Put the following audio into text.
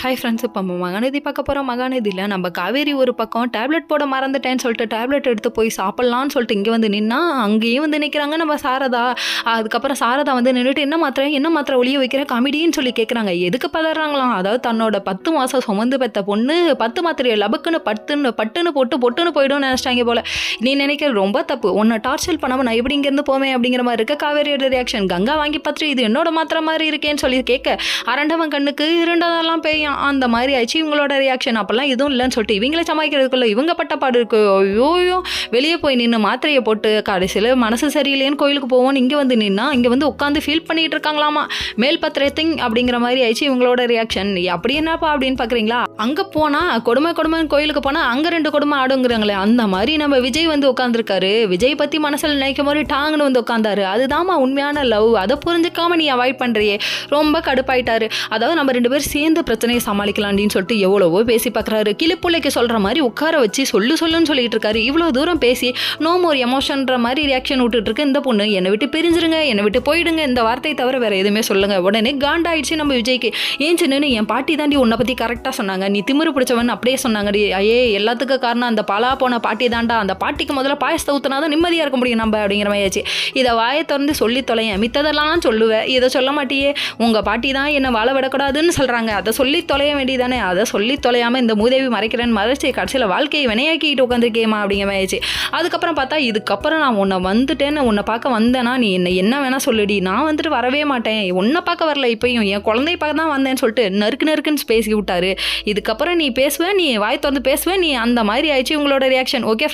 Hi friends, இப்போ நம்ம மகாநதி பார்க்க போகிறோம். மகாநதியில் நம்ம காவேரி ஒரு பக்கம் டேப்லெட் போட மறந்துட்டேன்னு சொல்லிட்டு டேப்லெட் எடுத்து போய் சாப்பிட்லான்னு சொல்லிட்டு இங்கே வந்து நின்னா, அங்கேயும் வந்து நிற்கிறாங்க நம்ம சாரதா. அதுக்கப்புறம் சாரதா வந்து நின்றுட்டு என்ன மாத்திரை ஒளிய வைக்கிற காமெடின்னு சொல்லி கேட்குறாங்க. எதுக்கு பதறாங்களாம்? அதாவது தன்னோட 10 மாதம் சுமந்து பெற்ற பொண்ணு 10 மாத்திரையை லபக்குன்னு பட்டுன்னு போட்டு பொட்டுன்னு போய்டும் நினச்சிட்டாங்க போல. நீ நினைக்கிறது ரொம்ப தப்பு. உன்னை டார்ச்சர் பண்ணாமல் நான் எப்படி இங்கேருந்து போவேன் அப்படிங்கிற மாதிரி இருக்க காவேரியோட ரியாக்ஷன். கங்கா வாங்கி பார்த்துட்டு இது என்னோட மாத்திரை மாதிரி இருக்கேன்னு சொல்லி கேட்க, அரண்டவன் கண்ணுக்கு இருண்டதெல்லாம் பெய்யும். அந்த மாதிரி ஆயிடுச்சு இவங்களோட ரியாக்ஷன். அப்பெல்லாம் எதுவும் இல்லைன்னு சொல்லிட்டு இவங்களே சமாளிக்கிறதுக்குள்ள இவங்க பட்டப்பாடு இருக்கு. ஐயோயோ, வெளியே போய் நின்று மாத்திரையை போட்டு கடைசியில் மனசு சரியில்லைன்னு கோயிலுக்கு போவோன்னு இங்கே வந்து நின்னா, இங்கே வந்து உட்காந்து ஃபீல் பண்ணிட்டு இருக்காங்களாமா. மேல் பத்திரத்திங் அப்படிங்கிற மாதிரி ஆயிடுச்சு இவங்களோட ரியாக்ஷன். அப்படி என்னப்பா அப்படின்னு பார்க்குறீங்களா? அங்கே போனால் கொடுமைன்னு கோயிலுக்கு போனால் அங்கே 2 கொடுமை ஆடுங்கிறாங்களே, அந்த மாதிரி நம்ம விஜய் வந்து உட்காந்துருக்காரு. விஜய் பற்றி மனசில் நினைக்கும் போது டாங்குன்னு வந்து உட்காந்தாரு. அதுதான்மா உண்மையான லவ். அதை புரிஞ்சுக்காம நீ அவாய்ட் பண்ணுறியே, ரொம்ப கடுப்பாயிட்டாரு. அதாவது நம்ம 2 பேரும் சேர்ந்து பிரச்சனையை சமாளிக்கலாம்னு சொல்லிட்டு எவ்வளவோ பேசி பார்க்குறாரு. கிளிப்புள்ளைக்கு சொல்கிற மாதிரி உட்கார வச்சு சொல்லுன்னு சொல்லிட்டு இருக்காரு. இவ்வளோ தூரம் பேசி நோ மோர் எமோஷன்ற மாதிரி ரியாக்ஷன் விட்டுட்டு இருக்கு இந்த பொண்ணு. என்னை விட்டு பிரிஞ்சிருங்க, என்னை விட்டு போயிடுங்க, இந்த வார்த்தையை தவிர வேற எதுவுமே சொல்லுங்க. உடனே காண்டாயிடுச்சு நம்ம விஜய்க்கு. ஏன் சின்னு, என் பாட்டி தாண்டி உன்னை பற்றி கரெக்டாக சொன்னாங்க, நீ திமிரு பிடிச்சவன் அப்படியே சொன்னாங்க. ஐயே, எல்லாத்துக்கும் காரணம் அந்த பாலா போன பாட்டி தாண்டா. அந்த பாட்டிக்கு முதல்ல பாயசத்தை ஊற்றினா தான் நிம்மதியாக இருக்க முடியும் நம்ம அப்படிங்கிற மாதிரி ஆச்சு. இதை வாயை திறந்து சொல்லி தொலையேன், மித்ததெல்லாம் சொல்லுவேன், இதை சொல்ல மாட்டியே. உங்கள் பாட்டி தான் என்னை வாழ விடக்கூடாதுன்னு சொல்கிறாங்க, அதை சொல்லி தொலைய வேண்டியதானே. அதை சொல்லி தொலையாமல் இந்த மூதேவி மறைக்கிறேன்னு மறைச்சி கடைசியில் வாழ்க்கையை வினையாக்கிட்டு உட்காந்துருக்கேமா அப்படிங்கிற மாதிரி ஆயிடுச்சு. அதுக்கப்புறம் பார்த்தா இதுக்கப்புறம் நான் உன்னை வந்துட்டேன்னு உன்னை பார்க்க வந்தேன்னா நீ என்ன வேணால் சொல்லுடி, நான் வந்துட்டு வரவே மாட்டேன், உன்னை பார்க்க வரல, இப்பயும் என் குழந்தைய பார்க்க தான் வந்தேன்னு சொல்லிட்டு நறுக்குன்னு பேசி விட்டாரு. இதுக்கப்புறம் நீ பேசுவேன், நீ வாய் திறந்து பேசுவேன் நீ, அந்த மாதிரி ஆயிடுச்சு உங்களோட ரியாக்ஷன். ஓகே.